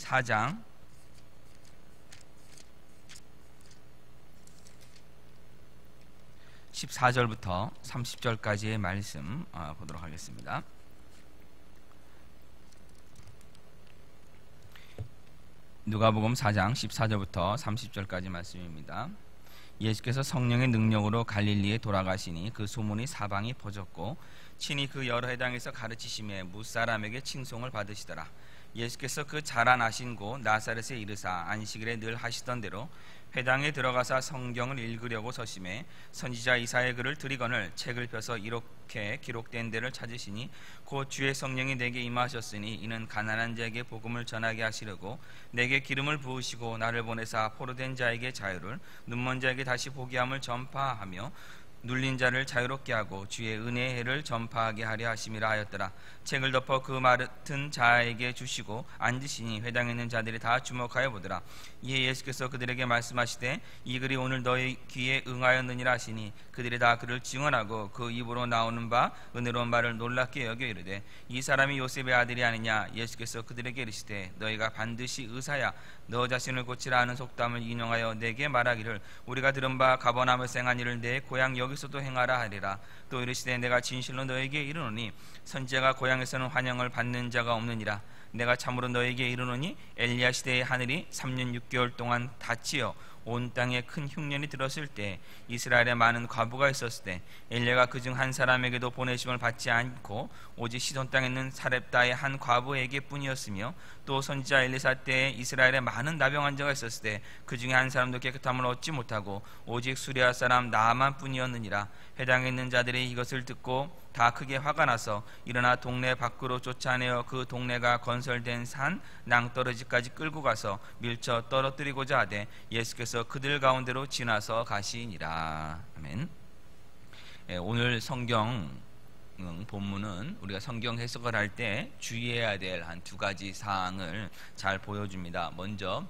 4장 14절부터 30절까지의 말씀 보도록 하겠습니다. 누가복음 4장 14절부터 30절까지 말씀입니다. 예수께서 성령의 능력으로 갈릴리에 돌아가시니 그 소문이 사방이 퍼졌고 친히 그 여러 회당에서 가르치심에 무사람에게 칭송을 받으시더라. 예수께서 그 자라나신 곳 나사렛에 이르사 안식일에 늘 하시던 대로 회당에 들어가사 성경을 읽으려고 서심해 선지자 이사야의 글을 들이거늘 책을 펴서 이렇게 기록된 데를 찾으시니 곧 주의 성령이 내게 임하셨으니 이는 가난한 자에게 복음을 전하게 하시려고 내게 기름을 부으시고 나를 보내사 포로된 자에게 자유를 눈먼 자에게 다시 보게 함을 전파하며 눌린 자를 자유롭게 하고 주의 은혜의 해를 전파하게 하려 하심이라 하였더라. 책을 덮어 그 맡은 자에게 주시고 앉으시니 회당에 있는 자들이 다 주목하여 보더라. 이에 예수께서 그들에게 말씀하시되 이 글이 오늘 너희 귀에 응하였느니라 하시니 그들이 다 그를 증언하고 그 입으로 나오는 바 은혜로운 말을 놀랍게 여겨 이르되 이 사람이 요셉의 아들이 아니냐. 예수께서 그들에게 이르시되 너희가 반드시 의사야 너 자신을 고치라 하는 속담을 인용하여 내게 말하기를 우리가 들은 바 가버나움에 행한 일을 내 고향 여기서도 행하라 하리라. 또 이르시되 내가 진실로 너에게 이르노니 선지자가 고향에서는 환영을 받는 자가 없느니라. 내가 참으로 너에게 이르노니 엘리야 시대의 하늘이 3년 6개월 동안 닫히어 온 땅에 큰 흉년이 들었을 때 이스라엘에 많은 과부가 있었을 때 엘리야가 그중 한 사람에게도 보내심을 받지 않고 오직 시돈 땅에 있는 사렙다의 한 과부에게 뿐이었으며 또 선지자 엘리사 때에 이스라엘에 많은 나병 환자가 있었을 때 그중에 한 사람도 깨끗함을 얻지 못하고 오직 수리아 사람 나아만 뿐이었느니라. 회당에 있는 자들이 이것을 듣고 다 크게 화가 나서 일어나 동네 밖으로 쫓아내어 그 동네가 건설된 산 낭떠러지까지 끌고 가서 밀쳐 떨어뜨리고자 하되 예수께서 그들 가운데로 지나서 가시니라. 아멘. 오늘 성경 본문은 우리가 성경 해석을 할 때 주의해야 될 한 두 가지 사항을 잘 보여줍니다. 먼저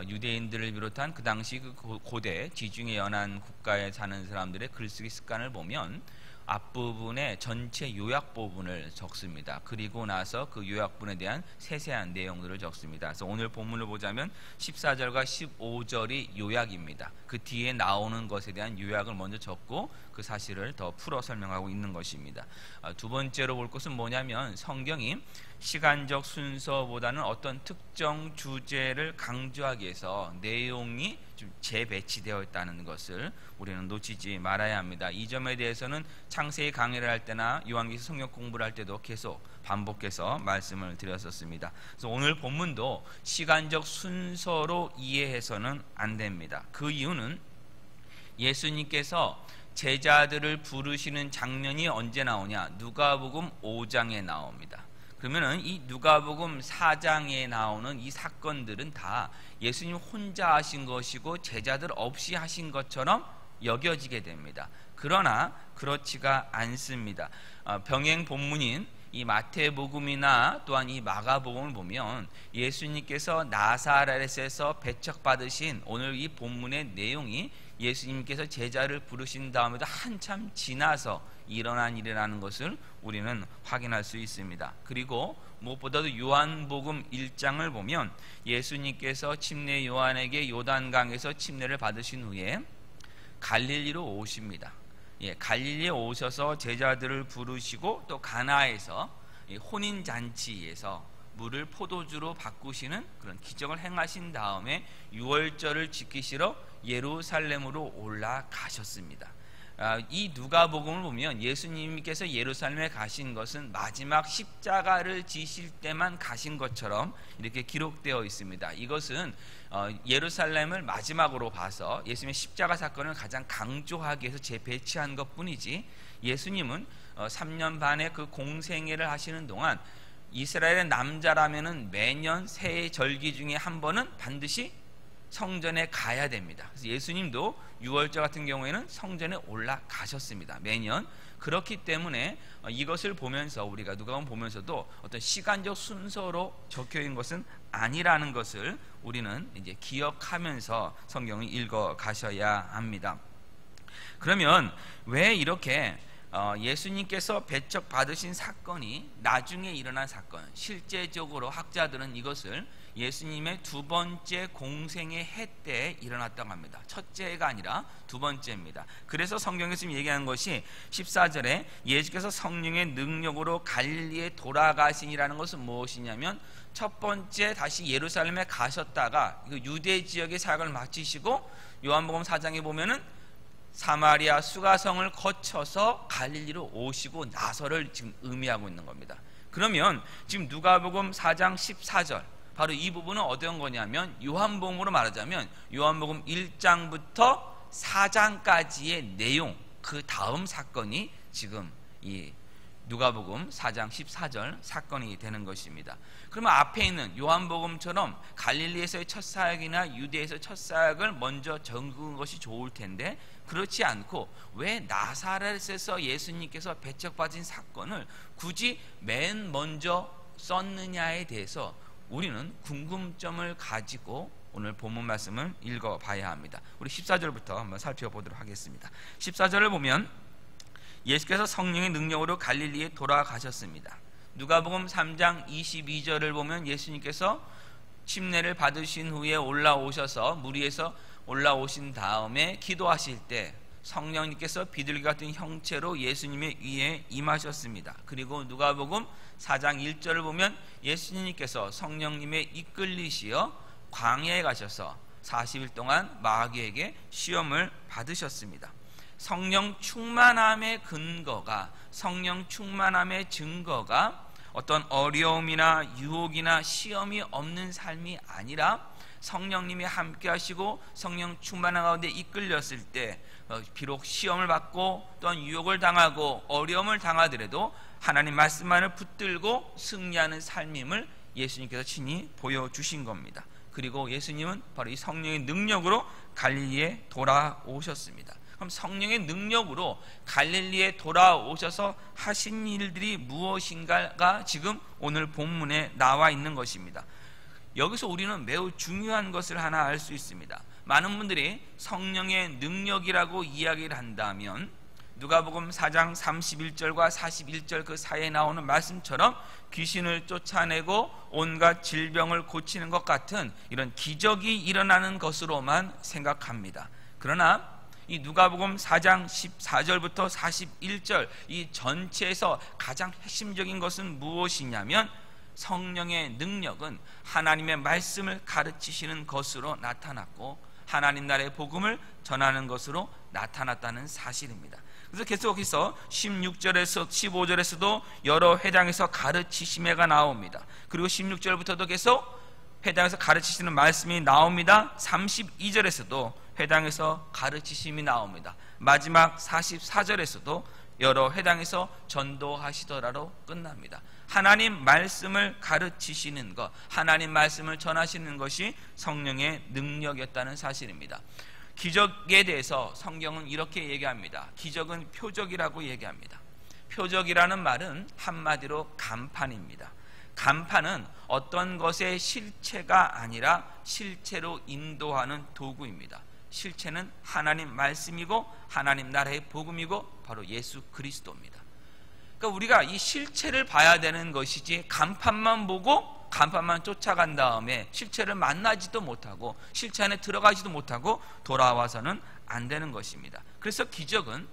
유대인들을 비롯한 그 당시 그 고대 지중해 연안 국가에 사는 사람들의 글쓰기 습관을 보면 앞부분에 전체 요약 부분을 적습니다. 그리고 나서 그 요약분에 대한 세세한 내용들을 적습니다. 그래서 오늘 본문을 보자면 14절과 15절이 요약입니다. 그 뒤에 나오는 것에 대한 요약을 먼저 적고 그 사실을 더 풀어 설명하고 있는 것입니다. 두 번째로 볼 것은 뭐냐면 성경이 시간적 순서보다는 어떤 특정 주제를 강조하기 위해서 내용이 좀 재배치되어 있다는 것을 우리는 놓치지 말아야 합니다. 이 점에 대해서는 창세기 강의를 할 때나 요한계시록 성경 공부를 할 때도 계속 반복해서 말씀을 드렸었습니다. 그래서 오늘 본문도 시간적 순서로 이해해서는 안 됩니다. 그 이유는 예수님께서 제자들을 부르시는 장면이 언제 나오냐? 누가복음 5장에 나옵니다. 그러면은 이 누가복음 4장에 나오는 이 사건들은 다 예수님 혼자 하신 것이고 제자들 없이 하신 것처럼 여겨지게 됩니다. 그러나 그렇지가 않습니다. 병행 본문인 이 마태복음이나 또한 이 마가복음을 보면 예수님께서 나사렛에서 배척받으신 오늘 이 본문의 내용이 예수님께서 제자를 부르신 다음에도 한참 지나서 일어난 일이라는 것을 우리는 확인할 수 있습니다. 그리고 무엇보다도 요한복음 1장을 보면 예수님께서 침례 요한에게 요단강에서 침례를 받으신 후에 갈릴리로 오십니다. 갈릴리에 오셔서 제자들을 부르시고 또 가나에서 혼인잔치에서 물을 포도주로 바꾸시는 그런 기적을 행하신 다음에 유월절을 지키시러 예루살렘으로 올라가셨습니다. 이 누가복음을 보면 예수님께서 예루살렘에 가신 것은 마지막 십자가를 지실 때만 가신 것처럼 이렇게 기록되어 있습니다. 이것은 예루살렘을 마지막으로 봐서 예수님의 십자가 사건을 가장 강조하기 위해서 재배치한 것뿐이지 예수님은 3년 반의 그 공생애를 하시는 동안 이스라엘의 남자라면은 매년 새해 절기 중에 한 번은 반드시 성전에 가야 됩니다. 그래서 예수님도 유월절 같은 경우에는 성전에 올라가셨습니다. 매년. 그렇기 때문에 이것을 보면서 우리가 누가복음 보면서도 어떤 시간적 순서로 적혀 있는 것은 아니라는 것을 우리는 이제 기억하면서 성경을 읽어 가셔야 합니다. 그러면 왜 이렇게 예수님께서 배척받으신 사건이 나중에 일어난 사건, 실제적으로 학자들은 이것을 예수님의 두 번째 공생의 해 때 일어났다고 합니다. 첫째 해가 아니라 두 번째입니다. 그래서 성경에서 지금 얘기하는 것이 14절에 예수께서 성령의 능력으로 갈릴리에 돌아가시니라는 것은 무엇이냐면, 첫 번째 다시 예루살렘에 가셨다가 유대 지역의 사역을 마치시고 요한복음 4장에 보면은 사마리아 수가성을 거쳐서 갈릴리로 오시고 나서를 지금 의미하고 있는 겁니다. 그러면 지금 누가복음 4장 14절, 바로 이 부분은 어떤 거냐면, 요한복음으로 말하자면 요한복음 1장부터 4장까지의 내용, 그 다음 사건이 지금 이 누가복음 4장 14절 사건이 되는 것입니다. 그러면 앞에 있는 요한복음처럼 갈릴리에서의 첫 사역이나 유대에서 첫 사역을 먼저 적은 것이 좋을 텐데, 그렇지 않고 왜 나사렛에서 예수님께서 배척받은 사건을 굳이 맨 먼저 썼느냐에 대해서 우리는 궁금점을 가지고 오늘 본문 말씀을 읽어봐야 합니다. 우리 14절부터 한번 살펴보도록 하겠습니다. 14절을 보면 예수께서 성령의 능력으로 갈릴리에 돌아가셨습니다. 누가복음 3장 22절을 보면 예수님께서 침례를 받으신 후에 올라오셔서 물 위에서 올라오신 다음에 기도하실 때 성령님께서 비둘기 같은 형체로 예수님의 위에 임하셨습니다. 그리고 누가복음 4장 1절을 보면 예수님께서 성령님의 이끌리시어 광야에 가셔서 40일 동안 마귀에게 시험을 받으셨습니다. 성령 충만함의 근거가, 성령 충만함의 증거가 어떤 어려움이나 유혹이나 시험이 없는 삶이 아니라 성령님이 함께 하시고 성령 충만한 가운데 이끌렸을 때 비록 시험을 받고 또한 유혹을 당하고 어려움을 당하더라도 하나님 말씀만을 붙들고 승리하는 삶임을 예수님께서 친히 보여주신 겁니다. 그리고 예수님은 바로 이 성령의 능력으로 갈릴리에 돌아오셨습니다. 그럼 성령의 능력으로 갈릴리에 돌아오셔서 하신 일들이 무엇인가가 지금 오늘 본문에 나와 있는 것입니다. 여기서 우리는 매우 중요한 것을 하나 알 수 있습니다. 많은 분들이 성령의 능력이라고 이야기를 한다면 누가복음 4장 31절과 41절 그 사이에 나오는 말씀처럼 귀신을 쫓아내고 온갖 질병을 고치는 것 같은 이런 기적이 일어나는 것으로만 생각합니다. 그러나 이 누가복음 4장 14절부터 41절 이 전체에서 가장 핵심적인 것은 무엇이냐면, 성령의 능력은 하나님의 말씀을 가르치시는 것으로 나타났고 하나님 나라의 복음을 전하는 것으로 나타났다는 사실입니다. 그래서 계속해서 16절에서 15절에서도 여러 회당에서 가르치심회가 나옵니다. 그리고 16절부터도 계속 회당에서 가르치시는 말씀이 나옵니다. 32절에서도 회당에서 가르치심이 나옵니다. 마지막 44절에서도 여러 회당에서 전도하시더라로 끝납니다. 하나님 말씀을 가르치시는 것, 하나님 말씀을 전하시는 것이 성령의 능력이었다는 사실입니다. 기적에 대해서 성경은 이렇게 얘기합니다. 기적은 표적이라고 얘기합니다. 표적이라는 말은 한마디로 간판입니다. 간판은 어떤 것의 실체가 아니라 실체로 인도하는 도구입니다. 실체는 하나님 말씀이고 하나님 나라의 복음이고 바로 예수 그리스도입니다. 그러니까 우리가 이 실체를 봐야 되는 것이지 간판만 보고 간판만 쫓아간 다음에 실체를 만나지도 못하고 실체 안에 들어가지도 못하고 돌아와서는 안 되는 것입니다. 그래서 기적은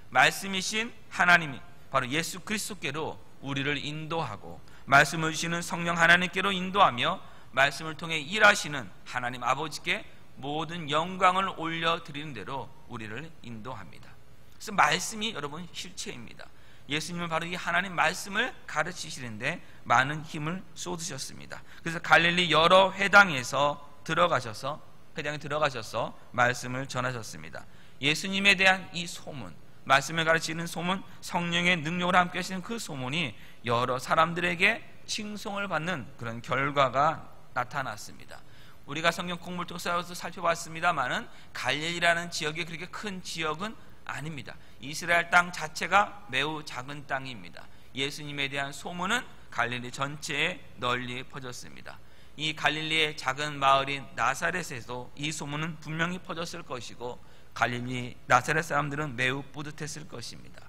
말씀이신 하나님이 바로 예수 그리스도께로 우리를 인도하고 말씀을 주시는 성령 하나님께로 인도하며 말씀을 통해 일하시는 하나님 아버지께 모든 영광을 올려드리는 대로 우리를 인도합니다. 그래서 말씀이 여러분 실체입니다. 예수님은 바로 이 하나님 말씀을 가르치시는데 많은 힘을 쏟으셨습니다. 그래서 갈릴리 여러 회당에서 들어가셔서 회당에 들어가셔서 말씀을 전하셨습니다. 예수님에 대한 이 소문, 말씀을 가르치는 소문, 성령의 능력으로 함께 하시는 그 소문이 여러 사람들에게 칭송을 받는 그런 결과가 나타났습니다. 우리가 성경 공부를 통해서 살펴봤습니다만은 갈릴리라는 지역이 그렇게 큰 지역은 아닙니다. 이스라엘 땅 자체가 매우 작은 땅입니다. 예수님에 대한 소문은 갈릴리 전체에 널리 퍼졌습니다. 이 갈릴리의 작은 마을인 나사렛에도 이 소문은 분명히 퍼졌을 것이고 갈릴리 나사렛 사람들은 매우 뿌듯했을 것입니다.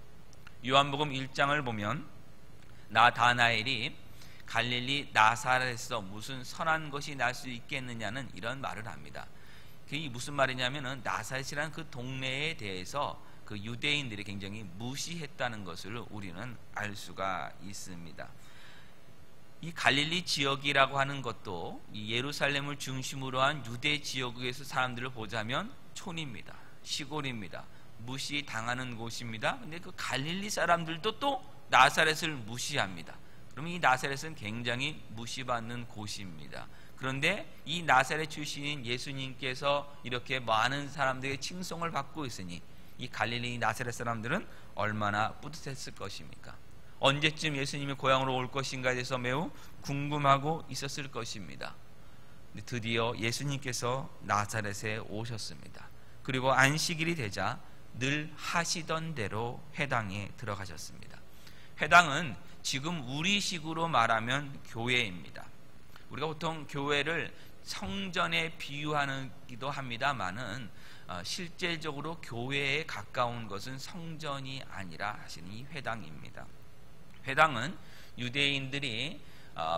요한복음 1장을 보면 나다나엘이 갈릴리 나사렛에서 무슨 선한 것이 날 수 있겠느냐는 이런 말을 합니다. 그게 무슨 말이냐면은 나사렛이라는 그 동네에 대해서 그 유대인들이 굉장히 무시했다는 것을 우리는 알 수가 있습니다. 이 갈릴리 지역이라고 하는 것도 이 예루살렘을 중심으로 한 유대 지역에서 사람들을 보자면 촌입니다. 시골입니다. 무시당하는 곳입니다. 근데 그 갈릴리 사람들도 또 나사렛을 무시합니다. 그러면 이 나사렛은 굉장히 무시받는 곳입니다. 그런데 이 나사렛 출신인 예수님께서 이렇게 많은 사람들의 칭송을 받고 있으니 이 갈릴리 나사렛 사람들은 얼마나 뿌듯했을 것입니까? 언제쯤 예수님이 고향으로 올 것인가에 대해서 매우 궁금하고 있었을 것입니다. 드디어 예수님께서 나사렛에 오셨습니다. 그리고 안식일이 되자 늘 하시던 대로 회당에 들어가셨습니다. 회당은 지금 우리식으로 말하면 교회입니다. 우리가 보통 교회를 성전에 비유하기도 합니다만은 실제적으로 교회에 가까운 것은 성전이 아니라 하시는 이 회당입니다. 회당은 유대인들이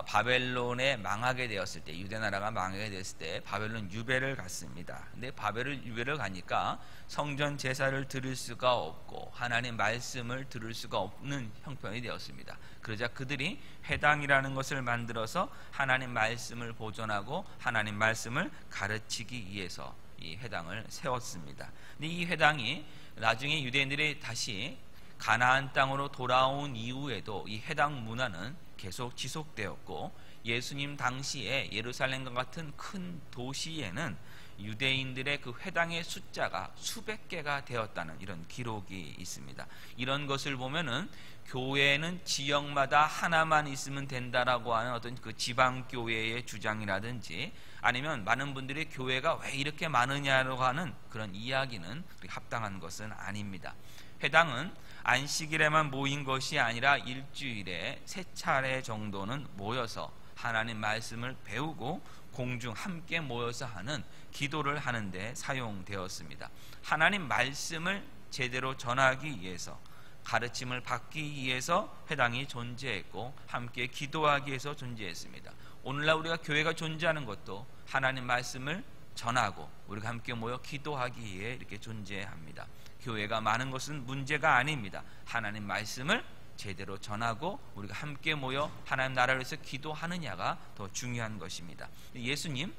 바벨론에 망하게 되었을 때, 유대 나라가 망하게 되었을 때 바벨론 유배를 갔습니다. 근데 바벨론 유배를 가니까 성전 제사를 드릴 수가 없고 하나님 말씀을 들을 수가 없는 형편이 되었습니다. 그러자 그들이 회당이라는 것을 만들어서 하나님 말씀을 보존하고 하나님 말씀을 가르치기 위해서 이 회당을 세웠습니다. 근데 이 회당이 나중에 유대인들이 다시 가나안 땅으로 돌아온 이후에도 이 회당 문화는 계속 지속되었고, 예수님 당시에 예루살렘과 같은 큰 도시에는 유대인들의 그 회당의 숫자가 수백 개가 되었다는 이런 기록이 있습니다. 이런 것을 보면은 교회는 지역마다 하나만 있으면 된다라고 하는 어떤 그 지방 교회의 주장이라든지, 아니면 많은 분들이 교회가 왜 이렇게 많으냐고 하는 그런 이야기는 합당한 것은 아닙니다. 회당은 안식일에만 모인 것이 아니라 일주일에 3차례 정도는 모여서 하나님 말씀을 배우고 공중 함께 모여서 하는 기도를 하는데 사용되었습니다. 하나님 말씀을 제대로 전하기 위해서, 가르침을 받기 위해서 회당이 존재했고 함께 기도하기 위해서 존재했습니다. 오늘날 우리가 교회가 존재하는 것도 하나님 말씀을 전하고 우리가 함께 모여 기도하기 위해 이렇게 존재합니다. 교회가 많은 것은 문제가 아닙니다. 하나님 말씀을 제대로 전하고 우리가 함께 모여 하나님 나라를 위해서 기도하느냐가 더 중요한 것입니다. 예수님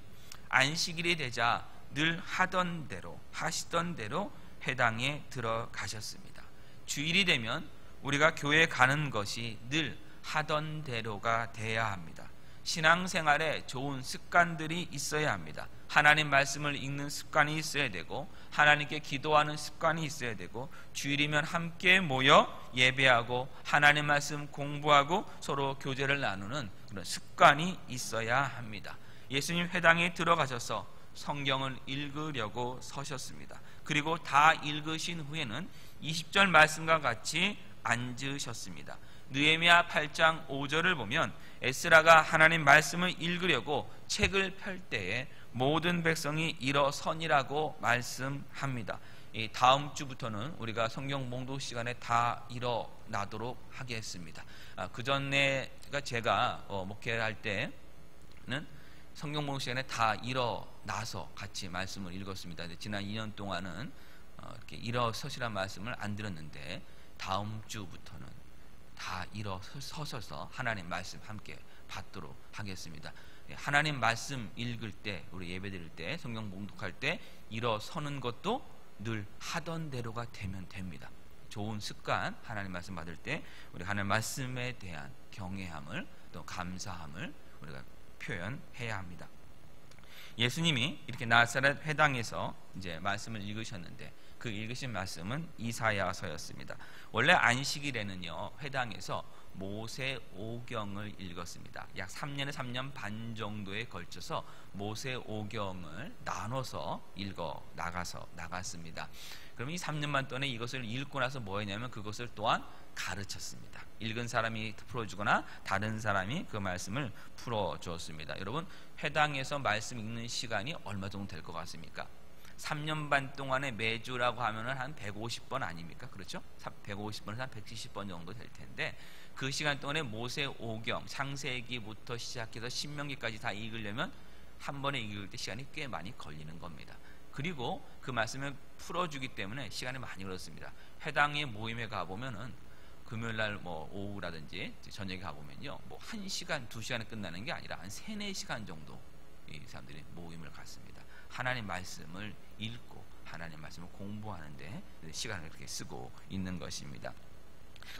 안식일이 되자 늘 하던 대로, 하시던 대로 회당에 들어가셨습니다. 주일이 되면 우리가 교회에 가는 것이 늘 하던 대로가 돼야 합니다. 신앙생활에 좋은 습관들이 있어야 합니다. 하나님 말씀을 읽는 습관이 있어야 되고, 하나님께 기도하는 습관이 있어야 되고, 주일이면 함께 모여 예배하고 하나님 말씀 공부하고 서로 교제를 나누는 그런 습관이 있어야 합니다. 예수님 회당에 들어가셔서 성경을 읽으려고 서셨습니다. 그리고 다 읽으신 후에는 20절 말씀과 같이 앉으셨습니다. 느헤미야 8장 5절을 보면 에스라가 하나님 말씀을 읽으려고 책을 펼 때에 모든 백성이 일어서니라고 말씀합니다. 이 다음 주부터는 우리가 성경 봉독 시간에 다 일어나도록 하겠습니다. 그 전에가 제가 목회할 때는 성경 봉독 시간에 다 일어나서 같이 말씀을 읽었습니다. 지난 2년 동안은 이렇게 일어서시란 말씀을 안 들었는데, 다음 주부터는 다 일어서셔서 하나님 말씀 함께 받도록 하겠습니다. 하나님 말씀 읽을 때, 우리 예배 드릴 때, 성경 봉독할 때 일어서는 것도 늘 하던 대로가 되면 됩니다. 좋은 습관, 하나님 말씀 받을 때 우리 하나님 말씀에 대한 경외함을, 또 감사함을 우리가 표현해야 합니다. 예수님이 이렇게 나사렛 회당에서 이제 말씀을 읽으셨는데, 그 읽으신 말씀은 이사야서였습니다. 원래 안식일에는요, 회당에서 모세오경을 읽었습니다. 약 3년에 3년 반 정도에 걸쳐서 모세오경을 나눠서 읽어 나갔습니다. 그럼 이 3년만 동안에 이것을 읽고 나서 뭐 했냐면 그것을 또한 가르쳤습니다. 읽은 사람이 풀어주거나 다른 사람이 그 말씀을 풀어주었습니다. 여러분, 회당에서 말씀 읽는 시간이 얼마 정도 될 것 같습니까? 3년 반 동안에 매주라고 하면은 한 150번 아닙니까? 그렇죠? 150번에서 한 170번 정도 될 텐데 그 시간 동안에 모세 오경, 창세기부터 시작해서 신명기까지 다 읽으려면 한 번에 읽을 때 시간이 꽤 많이 걸리는 겁니다. 그리고 그 말씀을 풀어주기 때문에 시간이 많이 걸렸습니다. 해당의 모임에 가보면은 금요일날 뭐 오후라든지 저녁에 가보면요, 뭐 1시간, 2시간에 끝나는 게 아니라 한 3, 4시간 정도 이 사람들이 모임을 갖습니다. 하나님 말씀을 읽고 하나님 말씀을 공부하는데 시간을 그렇게 쓰고 있는 것입니다.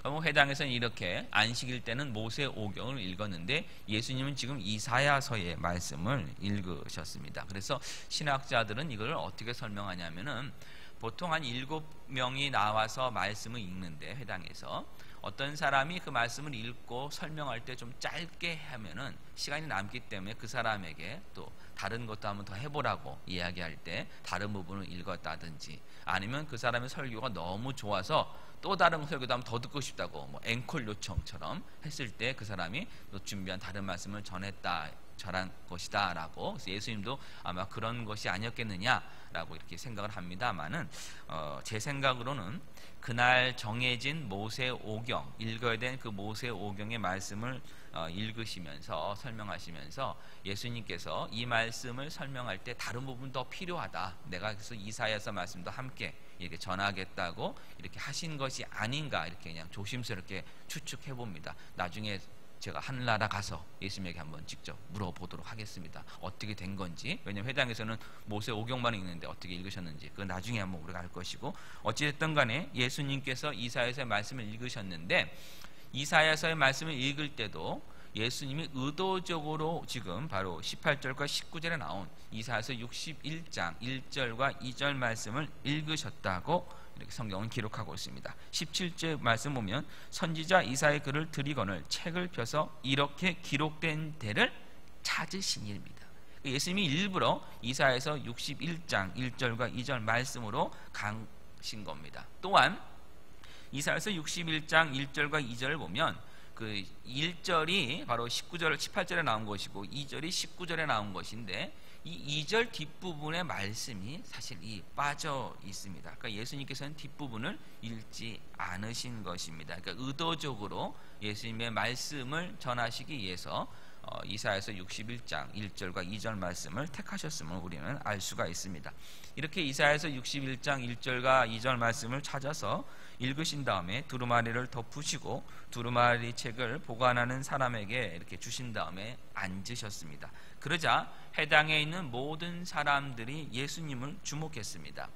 회당에서는 이렇게 안식일 때는 모세 오경을 읽었는데 예수님은 지금 이사야서의 말씀을 읽으셨습니다. 그래서 신학자들은 이걸 어떻게 설명하냐면은 보통 한 7명이 나와서 말씀을 읽는데 회당에서 어떤 사람이 그 말씀을 읽고 설명할 때 좀 짧게 하면은 시간이 남기 때문에 그 사람에게 또 다른 것도 한번 더 해보라고 이야기할 때 다른 부분을 읽었다든지, 아니면 그 사람의 설교가 너무 좋아서 또 다른 설교도 한번 더 듣고 싶다고 뭐 앵콜 요청처럼 했을 때 그 사람이 또 준비한 다른 말씀을 전한 것이다 라고, 예수님도 아마 그런 것이 아니었겠느냐라고 이렇게 생각을 합니다만은 제 생각으로는 그날 정해진 모세 오경, 읽어야 된 그 모세 오경의 말씀을 읽으시면서 설명하시면서 예수님께서 이 말씀을 설명할 때 다른 부분 더 필요하다, 내가 그래서 이사야서 말씀도 함께 이렇게 전하겠다고 이렇게 하신 것이 아닌가, 이렇게 그냥 조심스럽게 추측해 봅니다. 나중에 제가 하늘나라 가서 예수님에게 한번 직접 물어보도록 하겠습니다. 어떻게 된 건지. 왜냐하면 회당에서는 모세 오경만 읽는데 어떻게 읽으셨는지 그건 나중에 한번 우리가 알 것이고, 어찌됐든 간에 예수님께서 이사야서의 말씀을 읽으셨는데 이사야서의 말씀을 읽을 때도 예수님이 의도적으로 지금 바로 18절과 19절에 나온 이사야서 61장 1절과 2절 말씀을 읽으셨다고 이렇게 성경은 기록하고 있습니다. 17절 말씀 보면 선지자 이사야의 글을 들이거늘 책을 펴서 이렇게 기록된 데를 찾으시니입니다. 예수님이 일부러 이사야에서 61장 1절과 2절 말씀으로 가신 겁니다. 또한 이사야에서 61장 1절과 2절을 보면 그 1절이 바로 18절에 나온 것이고 2절이 19절에 나온 것인데 이 2절 뒷부분의 말씀이 사실 빠져 있습니다. 그러니까 예수님께서는 뒷부분을 읽지 않으신 것입니다. 그러니까 의도적으로 예수님의 말씀을 전하시기 위해서 이사야서 61장 1절과 2절 말씀을 택하셨음을 우리는 알 수가 있습니다. 이렇게 이사야서 61장 1절과 2절 말씀을 찾아서 읽으신 다음에 두루마리를 덮으시고 두루마리 책을 보관하는 사람에게 이렇게 주신 다음에 앉으셨습니다. 그러자 해당에 있는 모든 사람들이 예수님을 주목했습니다.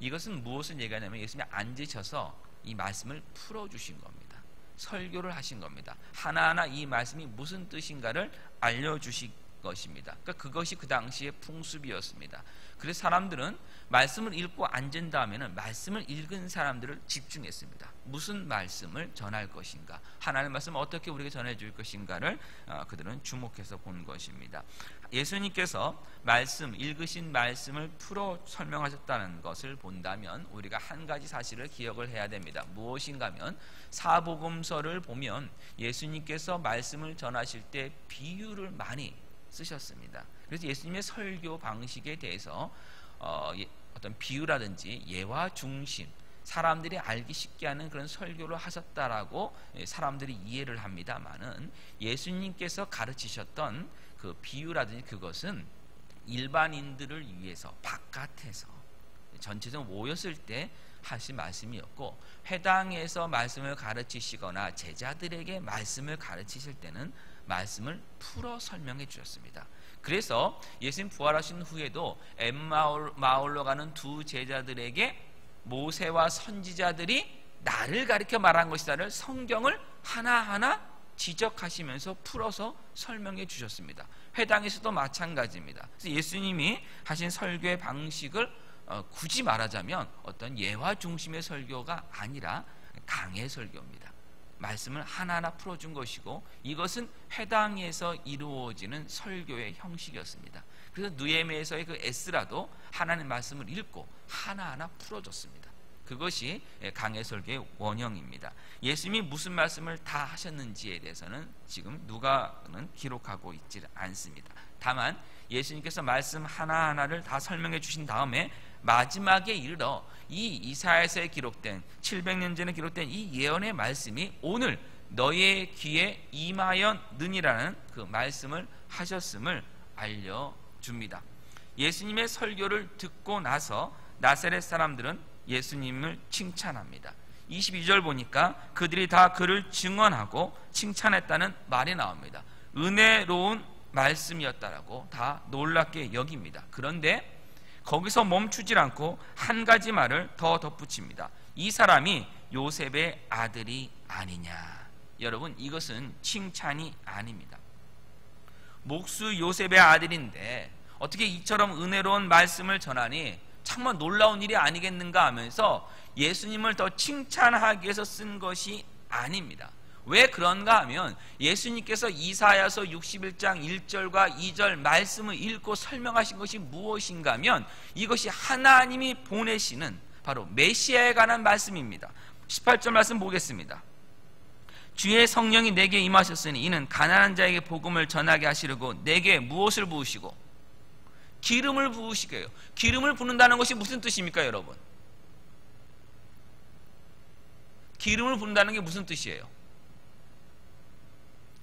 이것은 무엇을 얘기하냐면 예수님이 앉으셔서 이 말씀을 풀어주신 겁니다. 설교를 하신 겁니다. 하나하나 이 말씀이 무슨 뜻인가를 알려주신 것입니다. 그러니까 그것이 그 당시의 풍습이었습니다. 그래서 사람들은 말씀을 읽고 앉은 다음에는 말씀을 읽은 사람들을 집중했습니다. 무슨 말씀을 전할 것인가, 하나님의 말씀을 어떻게 우리에게 전해줄 것인가를 그들은 주목해서 본 것입니다. 예수님께서 읽으신 말씀을 풀어 설명하셨다는 것을 본다면 우리가 한 가지 사실을 기억을 해야 됩니다. 무엇인가 하면 사복음서를 보면 예수님께서 말씀을 전하실 때 비유를 많이 쓰셨습니다. 그래서 예수님의 설교 방식에 대해서 어떤 비유라든지 예화 중심, 사람들이 알기 쉽게 하는 그런 설교를 하셨다라고 사람들이 이해를 합니다만은 예수님께서 가르치셨던 그 비유라든지 그것은 일반인들을 위해서 바깥에서 전체적으로 모였을 때 하신 말씀이었고, 회당에서 말씀을 가르치시거나 제자들에게 말씀을 가르치실 때는 말씀을 풀어 설명해 주셨습니다. 그래서 예수님 부활하신 후에도 엠마올로 가는 두 제자들에게 모세와 선지자들이 나를 가리켜 말한 것이다를 성경을 하나하나 지적하시면서 풀어서 설명해 주셨습니다. 회당에서도 마찬가지입니다. 그래서 예수님이 하신 설교의 방식을 굳이 말하자면 어떤 예화 중심의 설교가 아니라 강의 설교입니다. 말씀을 하나하나 풀어준 것이고 이것은 회당에서 이루어지는 설교의 형식이었습니다. 그래서 느헤미야서의 그 에스라도 하나님의 말씀을 읽고 하나하나 풀어줬습니다. 그것이 강해 설교의 원형입니다. 예수님이 무슨 말씀을 다 하셨는지에 대해서는 지금 누가는 기록하고 있지 않습니다. 다만 예수님께서 말씀 하나하나를 다 설명해 주신 다음에 마지막에 이르러 이 이사야서에 기록된 700년 전에 기록된 이 예언의 말씀이 오늘 너의 귀에 임하였느니라는 그 말씀을 하셨음을 알려줍니다. 예수님의 설교를 듣고 나서 나사렛 사람들은 예수님을 칭찬합니다. 22절 보니까 그들이 다 그를 증언하고 칭찬했다는 말이 나옵니다. 은혜로운 말씀이었다라고 다 놀랍게 여깁니다. 그런데 거기서 멈추질 않고 한 가지 말을 더 덧붙입니다. 이 사람이 요셉의 아들이 아니냐. 여러분, 이것은 칭찬이 아닙니다. 목수 요셉의 아들인데 어떻게 이처럼 은혜로운 말씀을 전하니 정말 놀라운 일이 아니겠는가 하면서 예수님을 더 칭찬하기 위해서 쓴 것이 아닙니다. 왜 그런가 하면 예수님께서 이사야서 61장 1절과 2절 말씀을 읽고 설명하신 것이 무엇인가 하면 이것이 하나님이 보내시는 바로 메시아에 관한 말씀입니다. 18절 말씀 보겠습니다. 주의 성령이 내게 임하셨으니 이는 가난한 자에게 복음을 전하게 하시려고 내게 무엇을 부으시고 기름을 부으시게요. 기름을 붓는다는 것이 무슨 뜻입니까, 여러분? 기름을 붓는다는 게 무슨 뜻이에요?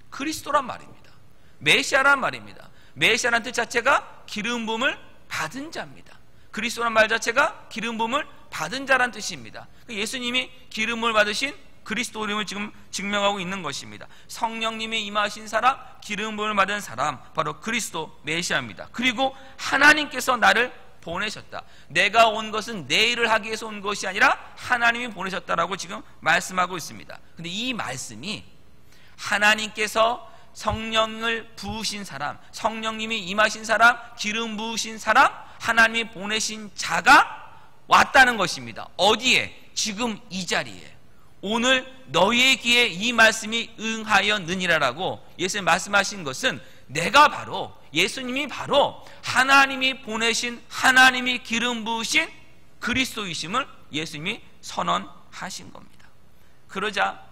그리스도란 말입니다. 메시아란 말입니다. 메시아란 뜻 자체가 기름 부음을 받은 자입니다. 그리스도란 말 자체가 기름 부음을 받은 자란 뜻입니다. 예수님이 기름을 받으신 그리스도임을 지금 증명하고 있는 것입니다. 성령님이 임하신 사람, 기름 부음을 받은 사람, 바로 그리스도 메시아입니다. 그리고 하나님께서 나를 보내셨다. 내가 온 것은 내 일을 하기 위해서 온 것이 아니라 하나님이 보내셨다라고 지금 말씀하고 있습니다. 근데 이 말씀이 하나님께서 성령을 부으신 사람, 성령님이 임하신 사람, 기름 부으신 사람, 하나님이 보내신 자가 왔다는 것입니다. 어디에? 지금 이 자리에. 오늘 너희의 귀에 이 말씀이 응하였느니라라고 예수님 말씀하신 것은 내가 바로, 예수님이 바로 하나님이 보내신, 하나님이 기름 부으신 그리스도이심을 예수님이 선언하신 겁니다. 그러자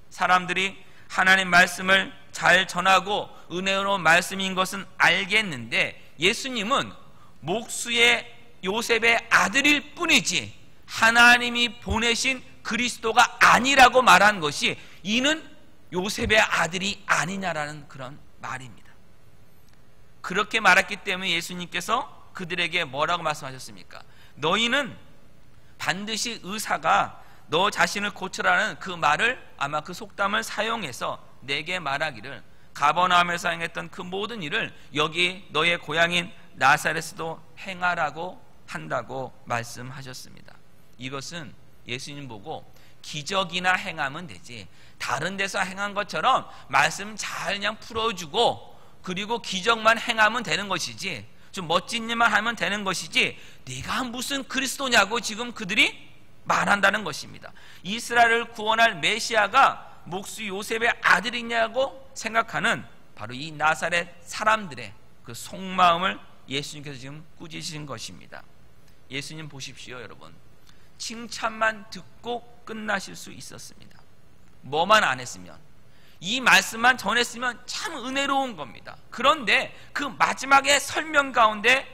사람들이 하나님 말씀을 잘 전하고 은혜로운 말씀인 것은 알겠는데 예수님은 목수의 요셉의 아들일 뿐이지 하나님이 보내신 그리스도가 아니라고 말한 것이 이는 요셉의 아들이 아니냐라는 그런 말입니다. 그렇게 말했기 때문에 예수님께서 그들에게 뭐라고 말씀하셨습니까? 너희는 반드시 의사가 너 자신을 고쳐라는 그 말을, 아마 그 속담을 사용해서 내게 말하기를 가버나움에서 행했던 그 모든 일을 여기 너의 고향인 나사렛에도 행하라고 한다고 말씀하셨습니다. 이것은 예수님 보고 기적이나 행하면 되지 다른 데서 행한 것처럼 말씀 잘 그냥 풀어주고 그리고 기적만 행하면 되는 것이지, 좀 멋진 일만 하면 되는 것이지 네가 무슨 그리스도냐고 지금 그들이 말한다는 것입니다. 이스라엘을 구원할 메시아가 목수 요셉의 아들이냐고 생각하는 바로 이 나사렛 사람들의 그 속마음을 예수님께서 지금 꾸짖으신 것입니다. 예수님 보십시오, 여러분. 칭찬만 듣고 끝나실 수 있었습니다. 뭐만 안 했으면, 이 말씀만 전했으면 참 은혜로운 겁니다. 그런데 그 마지막에 설명 가운데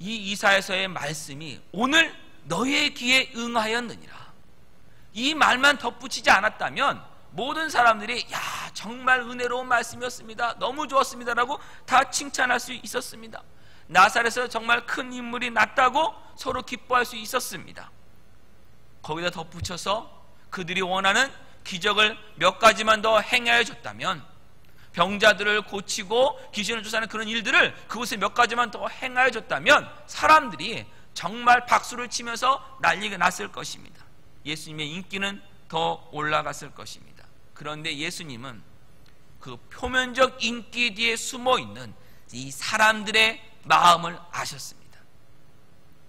이 이사야서의 말씀이 오늘 너의 귀에 응하였느니라, 이 말만 덧붙이지 않았다면 모든 사람들이 야 정말 은혜로운 말씀이었습니다, 너무 좋았습니다라고 다 칭찬할 수 있었습니다. 나사렛에서 정말 큰 인물이 났다고 서로 기뻐할 수 있었습니다. 거기다 덧붙여서 그들이 원하는 기적을 몇 가지만 더 행하여 줬다면, 병자들을 고치고 귀신을 쫓아내는 그런 일들을 그곳에 몇 가지만 더 행하여 줬다면 사람들이 정말 박수를 치면서 난리가 났을 것입니다. 예수님의 인기는 더 올라갔을 것입니다. 그런데 예수님은 그 표면적 인기 뒤에 숨어있는 이 사람들의 마음을 아셨습니다.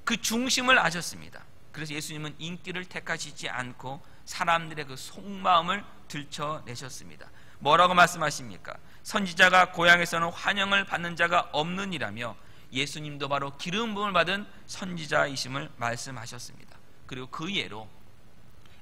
그 중심을 아셨습니다. 그래서 예수님은 인기를 택하시지 않고 사람들의 그 속마음을 들춰내셨습니다. 뭐라고 말씀하십니까? 선지자가 고향에서는 환영을 받는 자가 없느니라며 예수님도 바로 기름 부음을 받은 선지자이심을 말씀하셨습니다. 그리고 그 예로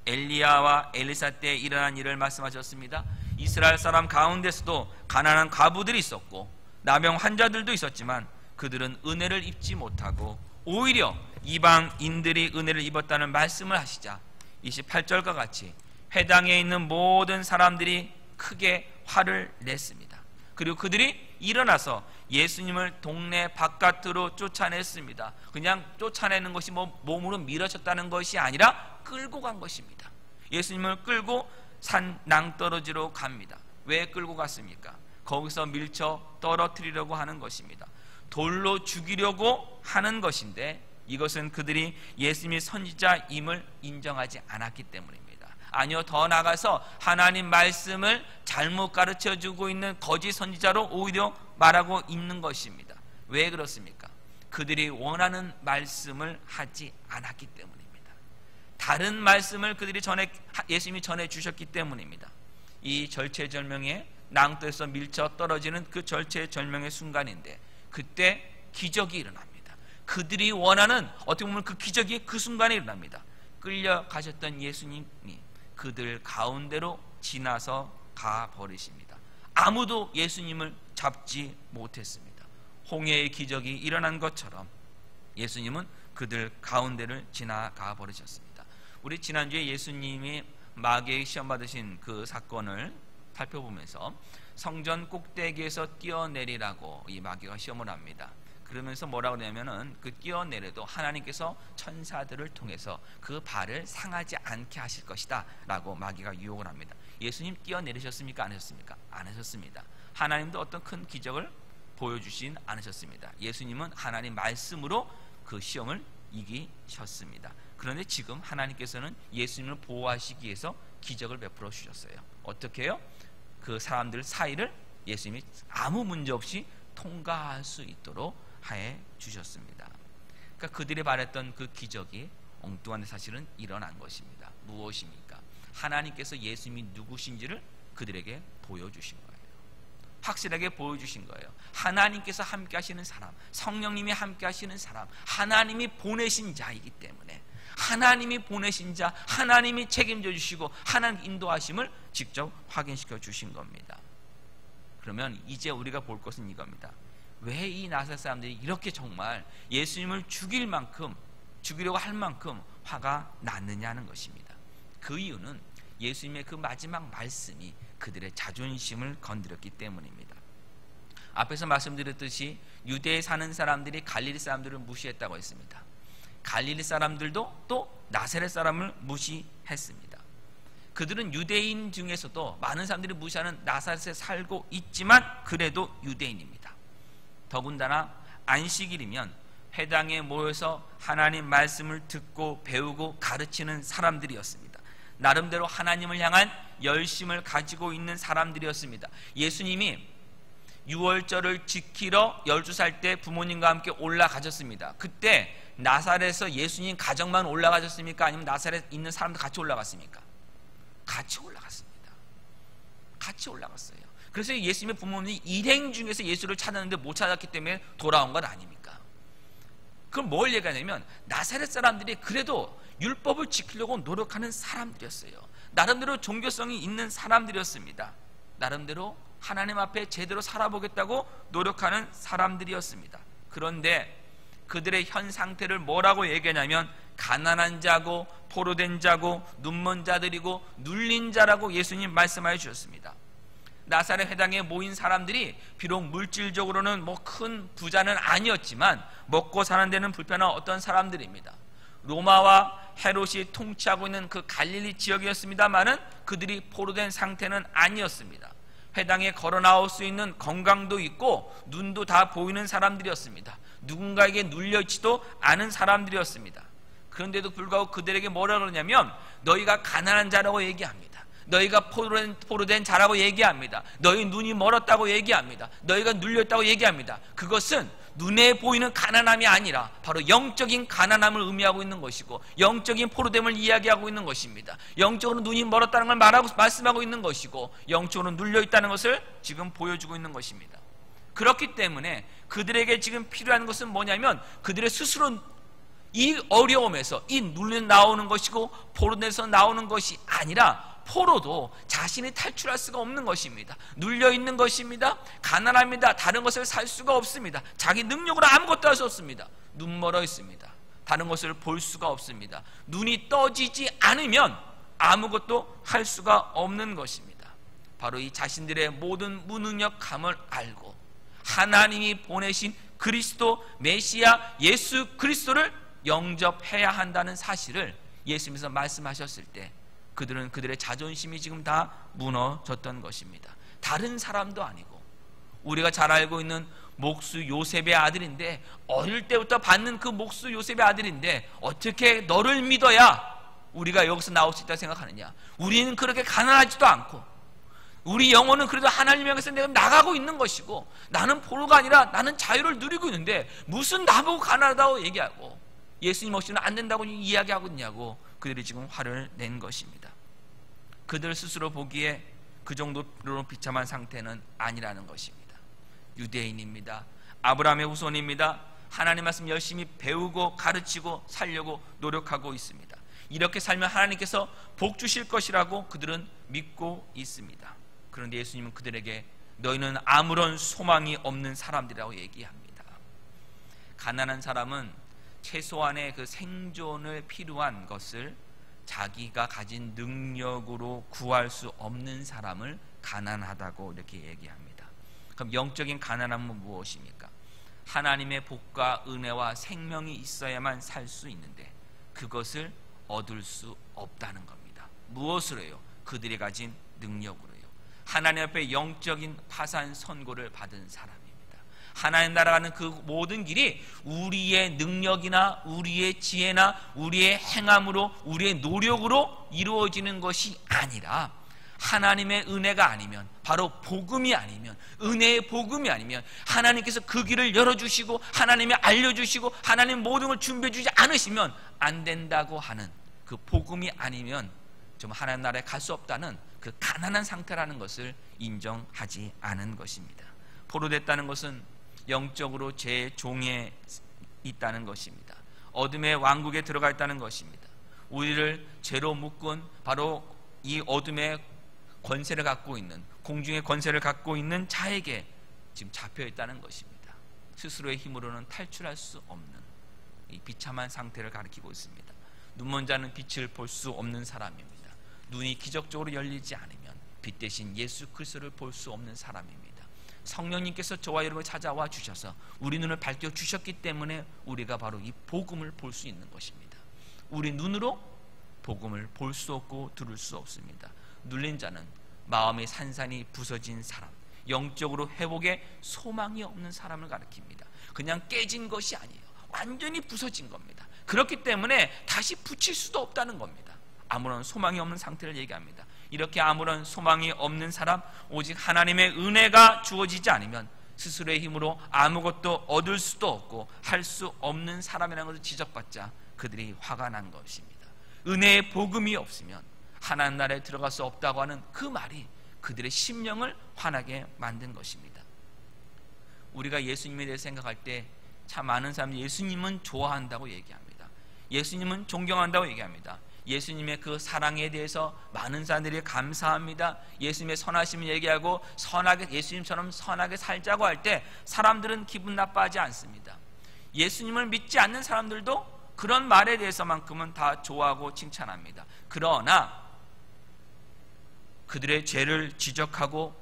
엘리야와 엘리사 때 일어난 일을 말씀하셨습니다. 이스라엘 사람 가운데서도 가난한 과부들이 있었고 나병 환자들도 있었지만 그들은 은혜를 입지 못하고 오히려 이방인들이 은혜를 입었다는 말씀을 하시자 28절과 같이 회당에 있는 모든 사람들이 크게 화를 냈습니다. 그리고 그들이 일어나서 예수님을 동네 바깥으로 쫓아냈습니다. 그냥 쫓아내는 것이 몸으로 밀어쳤다는 것이 아니라 끌고 간 것입니다. 예수님을 끌고 산 낭떠러지로 갑니다. 왜 끌고 갔습니까? 거기서 밀쳐 떨어뜨리려고 하는 것입니다. 돌로 죽이려고 하는 것인데 이것은 그들이 예수님이 선지자임을 인정하지 않았기 때문입니다. 아니요, 더 나아가서 하나님 말씀을 잘못 가르쳐주고 있는 거짓 선지자로 오히려 말하고 있는 것입니다. 왜 그렇습니까? 그들이 원하는 말씀을 하지 않았기 때문입니다. 다른 말씀을 그들이 예수님이 전해주셨기 때문입니다. 이 절체절명의 낭떠에서 밀쳐 떨어지는 그 절체절명의 순간인데 그때 기적이 일어납니다. 그들이 원하는 어떻게 보면 그 기적이 그 순간에 일어납니다. 끌려가셨던 예수님이 그들 가운데로 지나서 가버리십니다. 아무도 예수님을 잡지 못했습니다. 홍해의 기적이 일어난 것처럼 예수님은 그들 가운데를 지나가 버리셨습니다. 우리 지난주에 예수님이 마귀의 시험 받으신 그 사건을 살펴보면서 성전 꼭대기에서 뛰어내리라고 이 마귀가 시험을 합니다. 그러면서 뭐라고 하냐면은 그 뛰어내려도 하나님께서 천사들을 통해서 그 발을 상하지 않게 하실 것이다 라고 마귀가 유혹을 합니다. 예수님 뛰어내리셨습니까? 안 하셨습니까? 안 하셨습니다. 하나님도 어떤 큰 기적을 보여주진 않으셨습니다. 예수님은 하나님 말씀으로 그 시험을 이기셨습니다. 그런데 지금 하나님께서는 예수님을 보호하시기 위해서 기적을 베풀어 주셨어요. 어떻게 해요? 그 사람들 사이를 예수님이 아무 문제 없이 통과할 수 있도록 해 주셨습니다. 그러니까 그들이 바랬던 그 기적이 엉뚱한데 사실은 일어난 것입니다. 무엇입니까? 하나님께서 예수님이 누구신지를 그들에게 보여주신 거예요. 확실하게 보여주신 거예요. 하나님께서 함께 하시는 사람, 성령님이 함께 하시는 사람, 하나님이 보내신 자이기 때문에 하나님이 보내신 자, 하나님이 책임져 주시고 하나님 인도하심을 직접 확인시켜 주신 겁니다. 그러면 이제 우리가 볼 것은 이겁니다. 왜 이 나사렛 사람들이 이렇게 정말 예수님을 죽이려고 할 만큼 화가 났느냐는 것입니다. 그 이유는 예수님의 그 마지막 말씀이 그들의 자존심을 건드렸기 때문입니다. 앞에서 말씀드렸듯이 유대에 사는 사람들이 갈릴리 사람들을 무시했다고 했습니다. 갈릴리 사람들도 또 나사렛 사람을 무시했습니다. 그들은 유대인 중에서도 많은 사람들이 무시하는 나사렛에 살고 있지만 그래도 유대인입니다. 더군다나 안식일이면 회당에 모여서 하나님 말씀을 듣고 배우고 가르치는 사람들이었습니다. 나름대로 하나님을 향한 열심을 가지고 있는 사람들이었습니다. 예수님이 유월절을 지키러 12살 때 부모님과 함께 올라가셨습니다. 그때 나사렛에서 예수님 가정만 올라가셨습니까? 아니면 나사렛에 있는 사람들 같이 올라갔습니까? 같이 올라갔습니다. 같이 올라갔어요. 그래서 예수님의 부모님이 일행 중에서 예수를 찾았는데 못 찾았기 때문에 돌아온 건 아닙니까? 그럼 뭘 얘기하냐면 나사렛 사람들이 그래도 율법을 지키려고 노력하는 사람들이었어요. 나름대로 종교성이 있는 사람들이었습니다. 나름대로 하나님 앞에 제대로 살아보겠다고 노력하는 사람들이었습니다. 그런데 그들의 현 상태를 뭐라고 얘기하냐면 가난한 자고 포로된 자고 눈먼 자들이고 눌린 자라고 예수님 말씀하여 주셨습니다. 나사렛 회당에 모인 사람들이 비록 물질적으로는 큰 부자는 아니었지만 먹고 사는 데는 불편한 어떤 사람들입니다. 로마와 헤롯이 통치하고 있는 그 갈릴리 지역이었습니다만은 그들이 포로된 상태는 아니었습니다. 회당에 걸어 나올 수 있는 건강도 있고 눈도 다 보이는 사람들이었습니다. 누군가에게 눌려있지도 않은 사람들이었습니다. 그런데도 불구하고 그들에게 뭐라 그러냐면 너희가 가난한 자라고 얘기합니다. 너희가 포로된 자라고 얘기합니다. 너희 눈이 멀었다고 얘기합니다. 너희가 눌렸다고 얘기합니다. 그것은 눈에 보이는 가난함이 아니라 바로 영적인 가난함을 의미하고 있는 것이고 영적인 포로됨을 이야기하고 있는 것입니다. 영적으로 눈이 멀었다는 걸 말씀하고 있는 것이고 영적으로 눌려있다는 것을 지금 보여주고 있는 것입니다. 그렇기 때문에 그들에게 지금 필요한 것은 뭐냐면 그들의 스스로 이 어려움에서 이 눌려 나오는 것이고 포로돼서 나오는 것이 아니라 포로도 자신이 탈출할 수가 없는 것입니다. 눌려있는 것입니다. 가난합니다. 다른 것을 살 수가 없습니다. 자기 능력으로 아무것도 할 수 없습니다. 눈 멀어 있습니다. 다른 것을 볼 수가 없습니다. 눈이 떠지지 않으면 아무것도 할 수가 없는 것입니다. 바로 이 자신들의 모든 무능력함을 알고 하나님이 보내신 그리스도 메시아 예수 그리스도를 영접해야 한다는 사실을 예수님께서 말씀하셨을 때 그들은 그들의 자존심이 지금 다 무너졌던 것입니다. 다른 사람도 아니고 우리가 잘 알고 있는 목수 요셉의 아들인데, 어릴 때부터 받는 그 목수 요셉의 아들인데 어떻게 너를 믿어야 우리가 여기서 나올 수 있다고 생각하느냐. 우리는 그렇게 가난하지도 않고 우리 영혼은 그래도 하나님 향해서 내가 나가고 있는 것이고 나는 포로가 아니라 나는 자유를 누리고 있는데 무슨 나보고 가난하다고 얘기하고 예수님 없이는 안 된다고 이야기하고 있냐고 그들이 지금 화를 낸 것입니다. 그들 스스로 보기에 그 정도로 비참한 상태는 아니라는 것입니다. 유대인입니다. 아브라함의 후손입니다. 하나님 말씀 열심히 배우고 가르치고 살려고 노력하고 있습니다. 이렇게 살면 하나님께서 복 주실 것이라고 그들은 믿고 있습니다. 그런데 예수님은 그들에게 너희는 아무런 소망이 없는 사람들이라고 얘기합니다. 가난한 사람은 최소한의 그 생존을 필요한 것을 자기가 가진 능력으로 구할 수 없는 사람을 가난하다고 이렇게 얘기합니다. 그럼 영적인 가난함은 무엇입니까? 하나님의 복과 은혜와 생명이 있어야만 살 수 있는데 그것을 얻을 수 없다는 겁니다. 무엇으로 해요? 그들이 가진 능력으로요. 하나님 앞에 영적인 파산 선고를 받은 사람입니다. 하나님 나라가는 그 모든 길이 우리의 능력이나 우리의 지혜나 우리의 행함으로 우리의 노력으로 이루어지는 것이 아니라 하나님의 은혜가 아니면, 바로 복음이 아니면, 은혜의 복음이 아니면 하나님께서 그 길을 열어주시고 하나님이 알려주시고 하나님 모든 걸 준비해 주지 않으시면 안 된다고 하는 그 복음이 아니면 좀 하나님 나라에 갈 수 없다는 그 가난한 상태라는 것을 인정하지 않은 것입니다. 포로됐다는 것은 영적으로 제 종에 있다는 것입니다. 어둠의 왕국에 들어가 있다는 것입니다. 우리를 죄로 묶은 바로 이 어둠의 권세를 갖고 있는, 공중의 권세를 갖고 있는 자에게 지금 잡혀 있다는 것입니다. 스스로의 힘으로는 탈출할 수 없는 이 비참한 상태를 가리키고 있습니다. 눈먼 자는 빛을 볼 수 없는 사람입니다. 눈이 기적적으로 열리지 않으면 빛 대신 예수 그리스도를 볼 수 없는 사람입니다. 성령님께서 저와 여러분을 찾아와 주셔서 우리 눈을 밝혀 주셨기 때문에 우리가 바로 이 복음을 볼 수 있는 것입니다. 우리 눈으로 복음을 볼 수 없고 들을 수 없습니다. 눌린 자는 마음의 산산이 부서진 사람, 영적으로 회복에 소망이 없는 사람을 가리킵니다. 그냥 깨진 것이 아니에요. 완전히 부서진 겁니다. 그렇기 때문에 다시 붙일 수도 없다는 겁니다. 아무런 소망이 없는 상태를 얘기합니다. 이렇게 아무런 소망이 없는 사람, 오직 하나님의 은혜가 주어지지 않으면 스스로의 힘으로 아무것도 얻을 수도 없고 할 수 없는 사람이라는 것을 지적받자 그들이 화가 난 것입니다. 은혜의 복음이 없으면 하나님 나라에 들어갈 수 없다고 하는 그 말이 그들의 심령을 화나게 만든 것입니다. 우리가 예수님에 대해 생각할 때 참 많은 사람들이 예수님은 좋아한다고 얘기합니다. 예수님은 존경한다고 얘기합니다. 예수님의 그 사랑에 대해서 많은 사람들이 감사합니다. 예수님의 선하심을 얘기하고 선하게, 예수님처럼 선하게 살자고 할 때 사람들은 기분 나빠하지 않습니다. 예수님을 믿지 않는 사람들도 그런 말에 대해서만큼은 다 좋아하고 칭찬합니다. 그러나 그들의 죄를 지적하고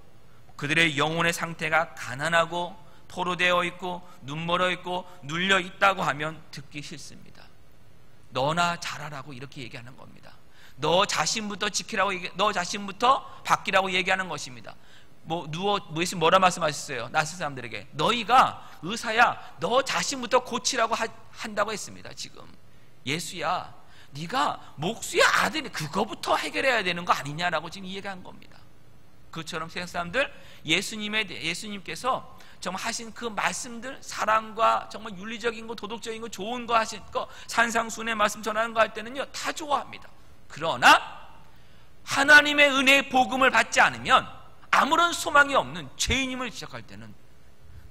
그들의 영혼의 상태가 가난하고 포로되어 있고 눈멀어 있고 눌려 있다고 하면 듣기 싫습니다. 너나 잘하라고 이렇게 얘기하는 겁니다. 너 자신부터 지키라고 너 자신부터 바뀌라고 얘기하는 것입니다. 예수님 뭐라 말씀하셨어요? 낯선 사람들에게 너희가 의사야, 너 자신부터 고치라고 한다고 했습니다. 지금 예수야, 네가 목수의 아들이 그거부터 해결해야 되는 거 아니냐라고 지금 얘기한 겁니다. 그처럼 세상 사람들 예수님께서 정말 하신 그 말씀들, 사랑과 정말 윤리적인 거, 도덕적인 거, 좋은 거 하신 거, 산상순의 말씀 전하는 거 할 때는요 다 좋아합니다. 그러나 하나님의 은혜의 복음을 받지 않으면 아무런 소망이 없는 죄인임을 지적할 때는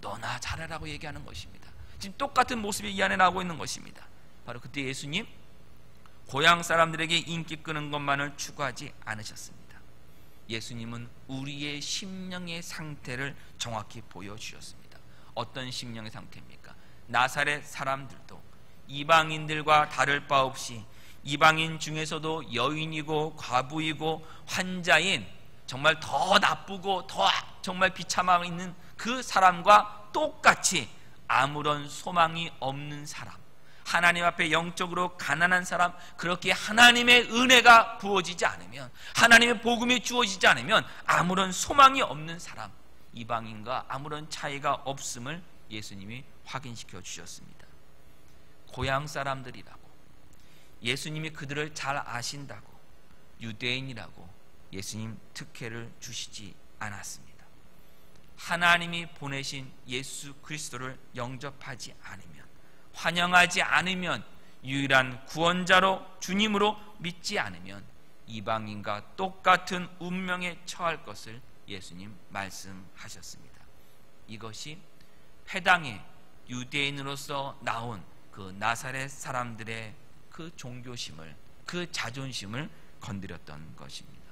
너나 잘하라고 얘기하는 것입니다. 지금 똑같은 모습이 이 안에 나오고 있는 것입니다. 바로 그때 예수님 고향 사람들에게 인기 끄는 것만을 추구하지 않으셨습니다. 예수님은 우리의 심령의 상태를 정확히 보여주셨습니다. 어떤 심령의 상태입니까? 나사렛 사람들도 이방인들과 다를 바 없이 이방인 중에서도 여인이고 과부이고 환자인 정말 더 나쁘고 더 정말 비참하고 있는 그 사람과 똑같이 아무런 소망이 없는 사람, 하나님 앞에 영적으로 가난한 사람, 그렇게 하나님의 은혜가 부어지지 않으면, 하나님의 복음이 주어지지 않으면 아무런 소망이 없는 사람, 이방인과 아무런 차이가 없음을 예수님이 확인시켜 주셨습니다. 고향 사람들이라고, 예수님이 그들을 잘 아신다고, 유대인이라고 예수님 특혜를 주시지 않았습니다. 하나님이 보내신 예수 그리스도를 영접하지 않으면, 환영하지 않으면, 유일한 구원자로 주님으로 믿지 않으면 이방인과 똑같은 운명에 처할 것을 예수님 말씀하셨습니다. 이것이 회당의 유대인으로서 나온 그 나사렛 사람들의 그 종교심을, 그 자존심을 건드렸던 것입니다.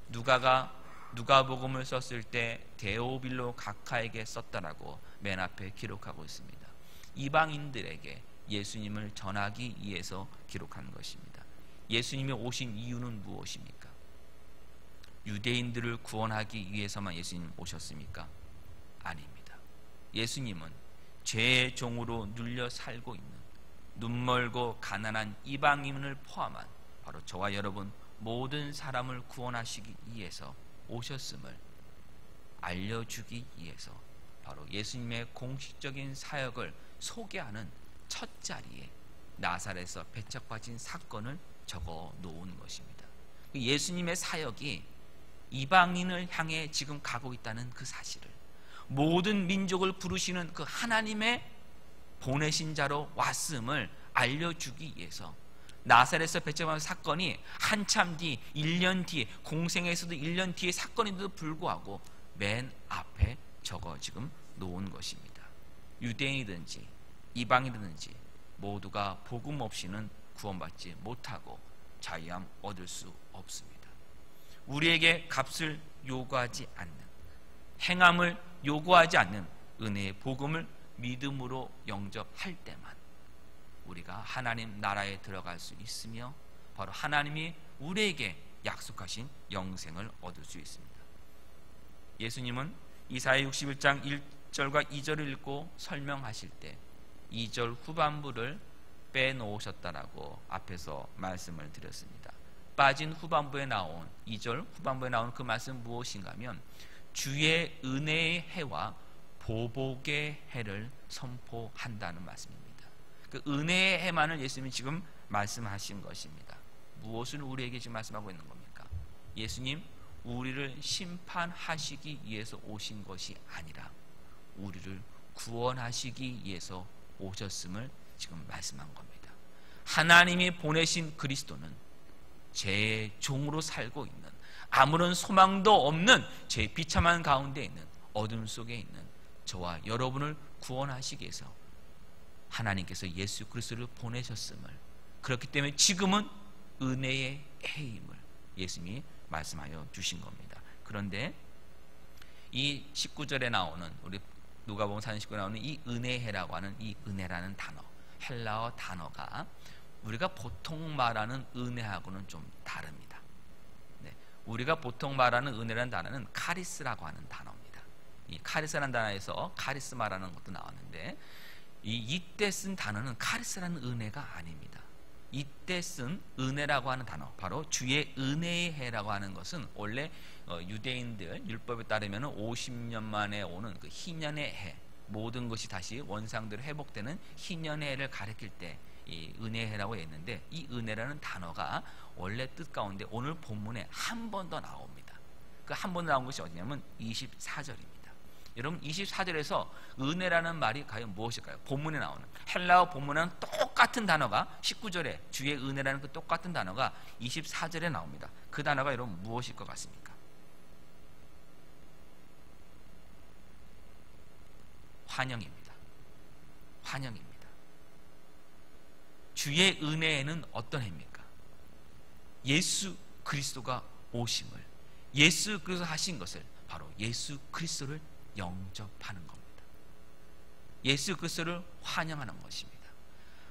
누가가 누가복음을 썼을 때 데오빌로 각하에게 썼다라고 맨 앞에 기록하고 있습니다. 이방인들에게 예수님을 전하기 위해서 기록한 것입니다. 예수님이 오신 이유는 무엇입니까? 유대인들을 구원하기 위해서만 예수님 오셨습니까? 아닙니다. 예수님은 죄의 종으로 눌려 살고 있는 눈멀고 가난한 이방인을 포함한 바로 저와 여러분 모든 사람을 구원하시기 위해서 오셨음을 알려주기 위해서 바로 예수님의 공식적인 사역을 소개하는 첫 자리에 나사렛에서 배척받은 사건을 적어 놓은 것입니다. 예수님의 사역이 이방인을 향해 지금 가고 있다는 그 사실을, 모든 민족을 부르시는 그 하나님의 보내신 자로 왔음을 알려주기 위해서 나사렛에서 배척받은 사건이 한참 뒤 1년 뒤에, 공생에서도 1년 뒤에 사건인데도 불구하고 맨 앞에 적어 지금 놓은 것입니다. 유대인이든지 이방인이든지 모두가 복음 없이는 구원받지 못하고 자유함 얻을 수 없습니다. 우리에게 값을 요구하지 않는, 행함을 요구하지 않는 은혜의 복음을 믿음으로 영접할 때만 우리가 하나님 나라에 들어갈 수 있으며 바로 하나님이 우리에게 약속하신 영생을 얻을 수 있습니다. 예수님은 이사야 61장 1절과 2절을 읽고 설명하실 때 2절 후반부를 빼놓으셨다라고 앞에서 말씀을 드렸습니다. 빠진 후반부에 나온 2절 후반부에 나온 그 말씀 무엇인가 하면 주의 은혜의 해와 보복의 해를 선포한다는 말씀입니다. 그 은혜의 해만을 예수님이 지금 말씀하신 것입니다. 무엇을 우리에게 지금 말씀하고 있는 겁니까? 예수님 우리를 심판하시기 위해서 오신 것이 아니라 우리를 구원하시기 위해서 오셨음을 지금 말씀한 겁니다. 하나님이 보내신 그리스도는 제 종으로 살고 있는, 아무런 소망도 없는 제 비참한 가운데 있는 어둠 속에 있는 저와 여러분을 구원하시기 위해서 하나님께서 예수 그리스도를 보내셨음을, 그렇기 때문에 지금은 은혜의 해임을 예수님이 말씀하여 주신 겁니다. 그런데 이 19절에 나오는, 우리 누가복음 4장 19절에 나오는 이 은혜해라고 하는 이 은혜라는 단어, 헬라어 단어가 우리가 보통 말하는 은혜하고는 좀 다릅니다. 네, 우리가 보통 말하는 은혜라는 단어는 카리스라고 하는 단어입니다. 이 카리스라는 단어에서 카리스마라는 것도 나왔는데 이때 쓴 단어는 카리스라는 은혜가 아닙니다. 이때 쓴 은혜라고 하는 단어, 바로 주의 은혜의 해라고 하는 것은 원래 유대인들 율법에 따르면 50년 만에 오는 그 희년의 해, 모든 것이 다시 원상대로 회복되는 희년의 해를 가리킬 때 이 은혜해라고 했는데, 이 은혜라는 단어가 원래 뜻 가운데 오늘 본문에 한 번 더 나옵니다. 그 한 번 나온 것이 어디냐면 24절입니다. 여러분 24절에서 은혜라는 말이 과연 무엇일까요? 본문에 나오는 헬라어 본문에는 똑같은 단어가 19절에 주의 은혜라는 그 똑같은 단어가 24절에 나옵니다. 그 단어가 여러분 무엇일 것 같습니까? 환영입니다. 환영입니다. 주의 은혜에는 어떤 해입니까? 예수 그리스도가 오심을, 예수 그리스도 하신 것을, 바로 예수 그리스도를 영접하는 겁니다. 예수 그리스도를 환영하는 것입니다.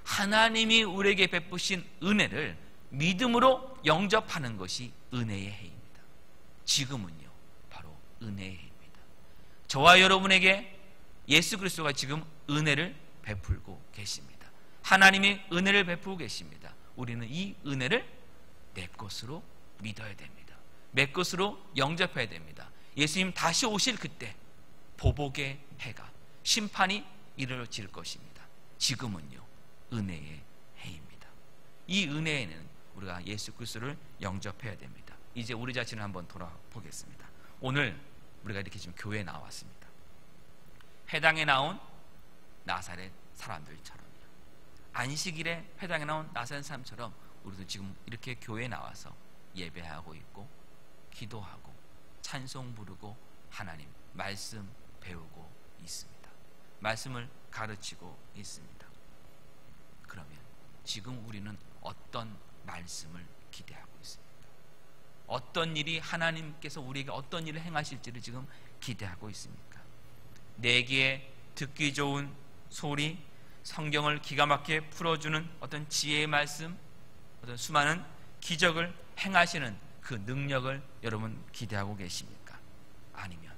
하나님이 우리에게 베푸신 은혜를 믿음으로 영접하는 것이 은혜의 해입니다. 지금은요, 바로 은혜의 해입니다. 저와 여러분에게 예수 그리스도가 지금 은혜를 베풀고 계십니다. 하나님이 은혜를 베푸고 계십니다. 우리는 이 은혜를 내 것으로 믿어야 됩니다. 내 것으로 영접해야 됩니다. 예수님 다시 오실 그때 보복의 해가, 심판이 이루어질 것입니다. 지금은요, 은혜의 해입니다. 이 은혜에는 우리가 예수 그리스도를 영접해야 됩니다. 이제 우리 자신을 한번 돌아보겠습니다. 오늘 우리가 이렇게 지금 교회에 나왔습니다. 회당에 나온 나사렛 사람들처럼요, 안식일에 회당에 나온 나사렛 사람처럼 우리도 지금 이렇게 교회에 나와서 예배하고 있고, 기도하고, 찬송 부르고, 하나님 말씀 배우고 있습니다. 말씀을 가르치고 있습니다. 그러면 지금 우리는 어떤 말씀을 기대하고 있습니까? 어떤 일이, 하나님께서 우리에게 어떤 일을 행하실지를 지금 기대하고 있습니까? 내게 듣기 좋은 소리, 성경을 기가 막히게 풀어주는 어떤 지혜의 말씀, 어떤 수많은 기적을 행하시는 그 능력을 여러분 기대하고 계십니까? 아니면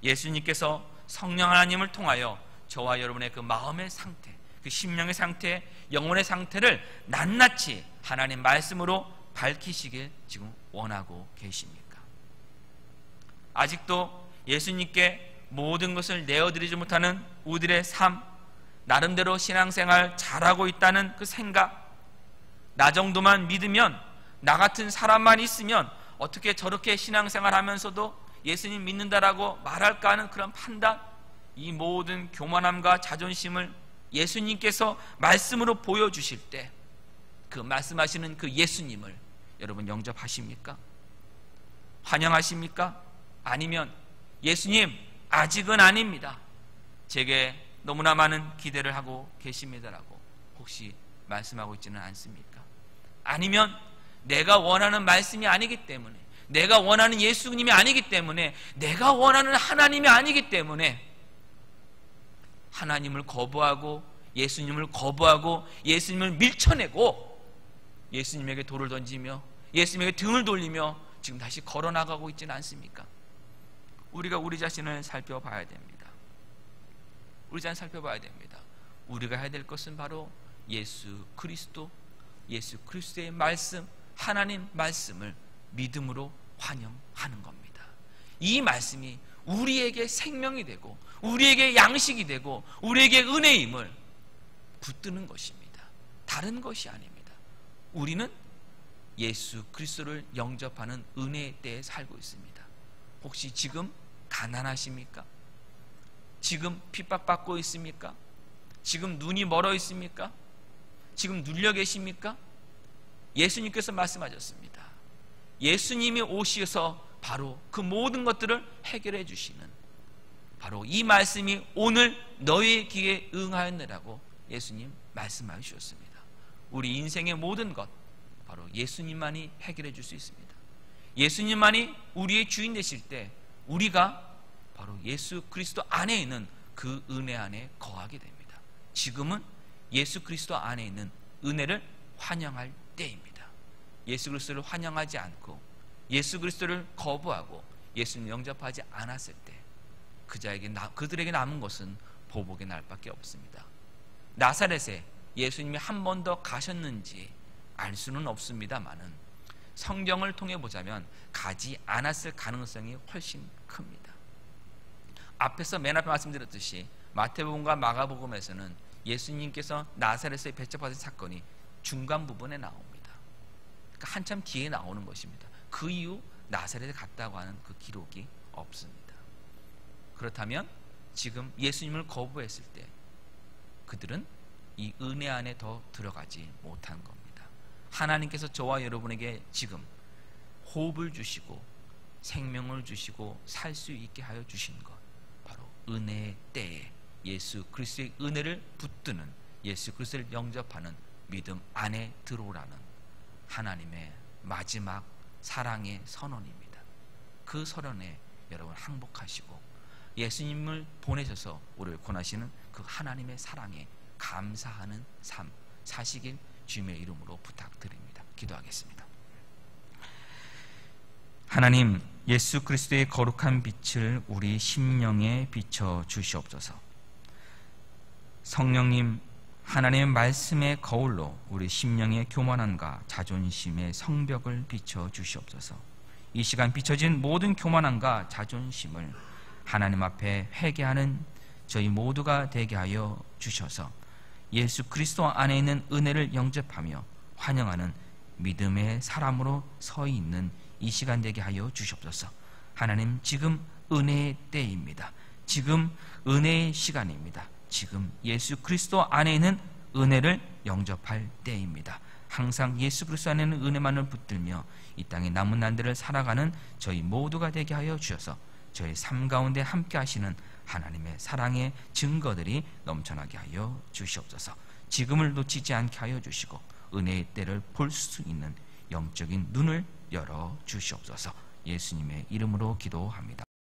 예수님께서 성령 하나님을 통하여 저와 여러분의 그 마음의 상태, 그 심령의 상태, 영혼의 상태를 낱낱이 하나님 말씀으로 밝히시길 지금 원하고 계십니까? 아직도 예수님께 모든 것을 내어드리지 못하는 우리들의 삶, 나름대로 신앙생활 잘하고 있다는 그 생각, 나 정도만 믿으면, 나 같은 사람만 있으면 어떻게 저렇게 신앙생활 하면서도 예수님 믿는다라고 말할까 하는 그런 판단, 이 모든 교만함과 자존심을 예수님께서 말씀으로 보여주실 때 그 말씀하시는 그 예수님을 여러분 영접하십니까? 환영하십니까? 아니면 예수님 아직은 아닙니다, 제게 너무나 많은 기대를 하고 계십니다라고 혹시 말씀하고 있지는 않습니까? 아니면 내가 원하는 말씀이 아니기 때문에, 내가 원하는 예수님이 아니기 때문에, 내가 원하는 하나님이 아니기 때문에 하나님을 거부하고 예수님을 거부하고 예수님을 밀쳐내고 예수님에게 돌을 던지며 예수님에게 등을 돌리며 지금 다시 걸어나가고 있지는 않습니까? 우리가 우리 자신을 살펴봐야 됩니다. 우리 자신을 살펴봐야 됩니다. 우리가 해야 될 것은 바로 예수 그리스도, 예수 그리스도의 말씀, 하나님 말씀을 믿음으로 환영하는 겁니다. 이 말씀이 우리에게 생명이 되고 우리에게 양식이 되고 우리에게 은혜임을 붙드는 것입니다. 다른 것이 아닙니다. 우리는 예수 그리스도를 영접하는 은혜의 때에 살고 있습니다. 혹시 지금 가난하십니까? 지금 핍박받고 있습니까? 지금 눈이 멀어 있습니까? 지금 눌려 계십니까? 예수님께서 말씀하셨습니다. 예수님이 오셔서 바로 그 모든 것들을 해결해 주시는, 바로 이 말씀이 오늘 너희의 귀에 응하였느라고 예수님 말씀하여 주셨습니다. 우리 인생의 모든 것 바로 예수님만이 해결해 줄 수 있습니다. 예수님만이 우리의 주인 되실 때 우리가 바로 예수 그리스도 안에 있는 그 은혜 안에 거하게 됩니다. 지금은 예수 그리스도 안에 있는 은혜를 환영할 때입니다. 예수 그리스도를 환영하지 않고 예수 그리스도를 거부하고 예수님 영접하지 않았을 때 그들에게 남은 것은 보복의 날밖에 없습니다. 나사렛에 예수님이 한 번 더 가셨는지 알 수는 없습니다만은 성경을 통해 보자면 가지 않았을 가능성이 훨씬 큽니다. 앞에서 맨 앞에 말씀드렸듯이 마태복음과 마가복음에서는 예수님께서 나사렛에 배척받은 사건이 중간 부분에 나옵니다. 그러니까 한참 뒤에 나오는 것입니다. 그 이후 나사렛에 갔다고 하는 그 기록이 없습니다. 그렇다면 지금 예수님을 거부했을 때 그들은 이 은혜 안에 더 들어가지 못한 겁니다. 하나님께서 저와 여러분에게 지금 호흡을 주시고 생명을 주시고 살 수 있게 하여 주신 것, 바로 은혜의 때에 예수 그리스도의 은혜를 붙드는, 예수 그리스도를 영접하는 믿음 안에 들어오라는 하나님의 마지막 사랑의 선언입니다. 그 선언에 여러분 항복하시고 예수님을 보내셔서 우리를 권하시는 그 하나님의 사랑에 감사하는 삶 사시길 주님의 이름으로 부탁드립니다. 기도하겠습니다. 하나님, 예수 그리스도의 거룩한 빛을 우리 심령에 비춰 주시옵소서. 성령님, 하나님의 말씀의 거울로 우리 심령의 교만함과 자존심의 성벽을 비춰 주시옵소서. 이 시간 비춰진 모든 교만함과 자존심을 하나님 앞에 회개하는 저희 모두가 되게 하여 주셔서 예수 그리스도 안에 있는 은혜를 영접하며 환영하는 믿음의 사람으로 서 있는 이 시간 되게 하여 주시옵소서. 하나님, 지금 은혜의 때입니다. 지금 은혜의 시간입니다. 지금 예수 그리스도 안에 있는 은혜를 영접할 때입니다. 항상 예수 그리스도 안에 있는 은혜만을 붙들며 이 땅의 남은 날들을 살아가는 저희 모두가 되게 하여 주셔서 저희 삶 가운데 함께 하시는 하나님의 사랑의 증거들이 넘쳐나게 하여 주시옵소서. 지금을 놓치지 않게 하여 주시고 은혜의 때를 볼 수 있는 영적인 눈을 열어 주시옵소서. 예수님의 이름으로 기도합니다.